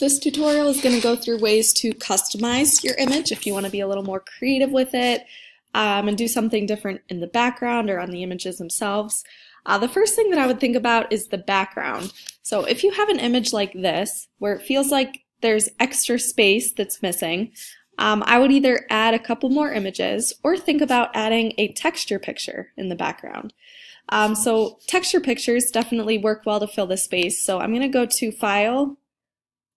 This tutorial is going to go through ways to customize your image if you want to be a little more creative with it and do something different in the background or on the images themselves. The first thing that I would think about is the background. So if you have an image like this where it feels like there's extra space that's missing, I would either add a couple more images or think about adding a texture picture in the background. So texture pictures definitely work well to fill the space. So I'm going to go to File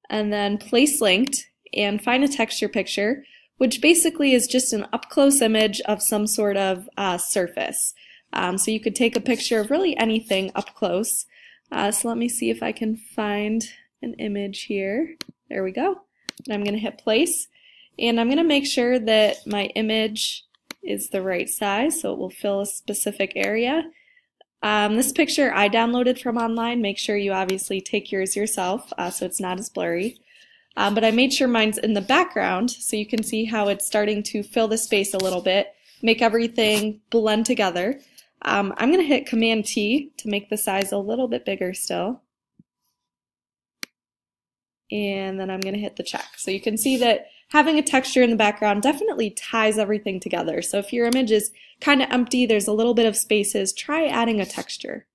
and then Place Linked and find a texture picture, which basically is just an up-close image of some sort of surface. So you could take a picture of really anything up close. So let me see if I can find an image here. There we go. And I'm going to hit Place. And I'm going to make sure that my image is the right size so it will fill a specific area. This picture I downloaded from online. Make sure you obviously take yours yourself so it's not as blurry. But I made sure mine's in the background so you can see how it's starting to fill the space a little bit, make everything blend together. I'm going to hit Command T to make the size a little bit bigger still. And then I'm going to hit the check. So you can see that having a texture in the background definitely ties everything together. So if your image is kind of empty, there's a little bit of spaces, try adding a texture.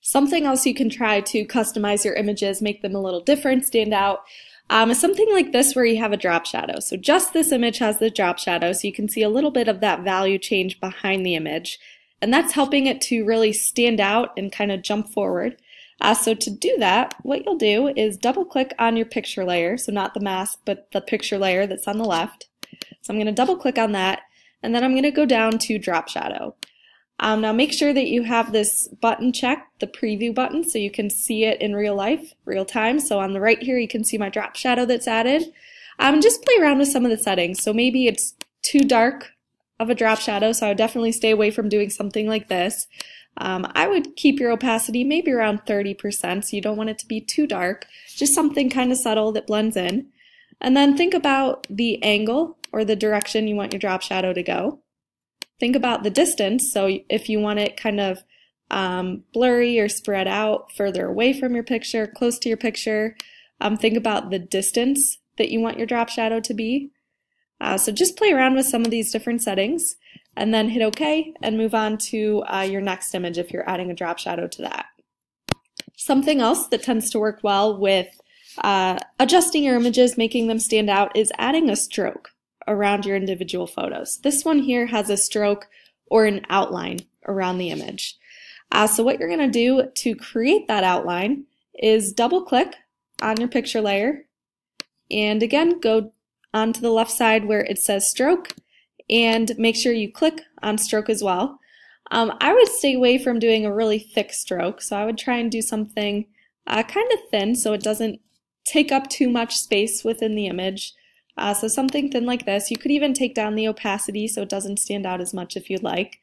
Something else you can try to customize your images, make them a little different, stand out, is something like this where you have a drop shadow. So just this image has the drop shadow, so you can see a little bit of that value change behind the image. And that's helping it to really stand out and kind of jump forward. So to do that, what you'll do is double click on your picture layer, so not the mask, but the picture layer that's on the left. So I'm going to double click on that, and then I'm going to go down to drop shadow. Now make sure that you have this button checked, the preview button, so you can see it in real life, real time. So on the right here, you can see my drop shadow that's added. Just play around with some of the settings. So maybe it's too dark of a drop shadow, so I would definitely stay away from doing something like this. I would keep your opacity maybe around 30%, so you don't want it to be too dark, just something kind of subtle that blends in. And then think about the angle or the direction you want your drop shadow to go. Think about the distance, so if you want it kind of blurry or spread out further away from your picture, close to your picture, think about the distance that you want your drop shadow to be. So just play around with some of these different settings and then hit OK and move on to your next image if you're adding a drop shadow to that. Something else that tends to work well with adjusting your images, making them stand out, is adding a stroke around your individual photos. This one here has a stroke or an outline around the image. So what you're going to do to create that outline is double click on your picture layer and again go onto the left side where it says stroke and make sure you click on stroke as well. I would stay away from doing a really thick stroke, so I would try and do something kind of thin so it doesn't take up too much space within the image. So something thin like this. You could even take down the opacity so it doesn't stand out as much if you'd like.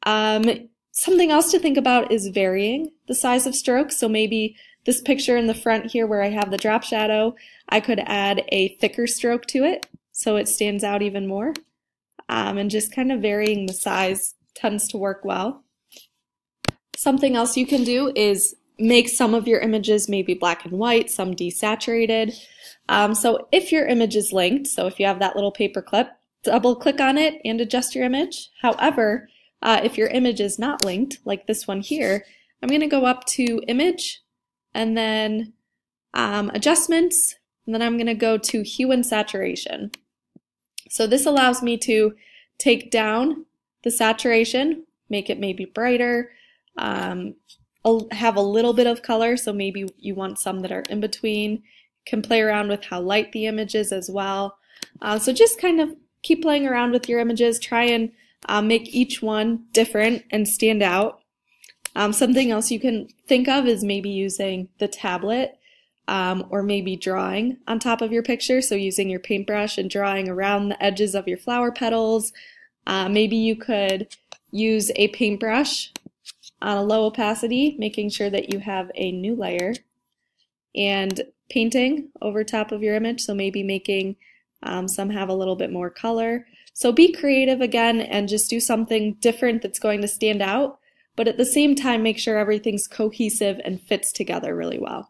Something else to think about is varying the size of strokes. So maybe this picture in the front here where I have the drop shadow, I could add a thicker stroke to it so it stands out even more. And just kind of varying the size tends to work well. Something else you can do is make some of your images maybe black and white, some desaturated. So if your image is linked, so if you have that little paper clip, double click on it and adjust your image. However, if your image is not linked, like this one here, I'm going to go up to Image and then Adjustments, and then I'm going to go to Hue and Saturation. So this allows me to take down the saturation, make it maybe brighter, have a little bit of color, so maybe you want some that are in between. Can play around with how light the image is as well. So just kind of keep playing around with your images, try and make each one different and stand out. Something else you can think of is maybe using the tablet or maybe drawing on top of your picture, so using your paintbrush and drawing around the edges of your flower petals. Maybe you could use a paintbrush on a low opacity, making sure that you have a new layer, and painting over top of your image, so maybe making some have a little bit more color. So be creative again and just do something different that's going to stand out, but at the same time make sure everything's cohesive and fits together really well.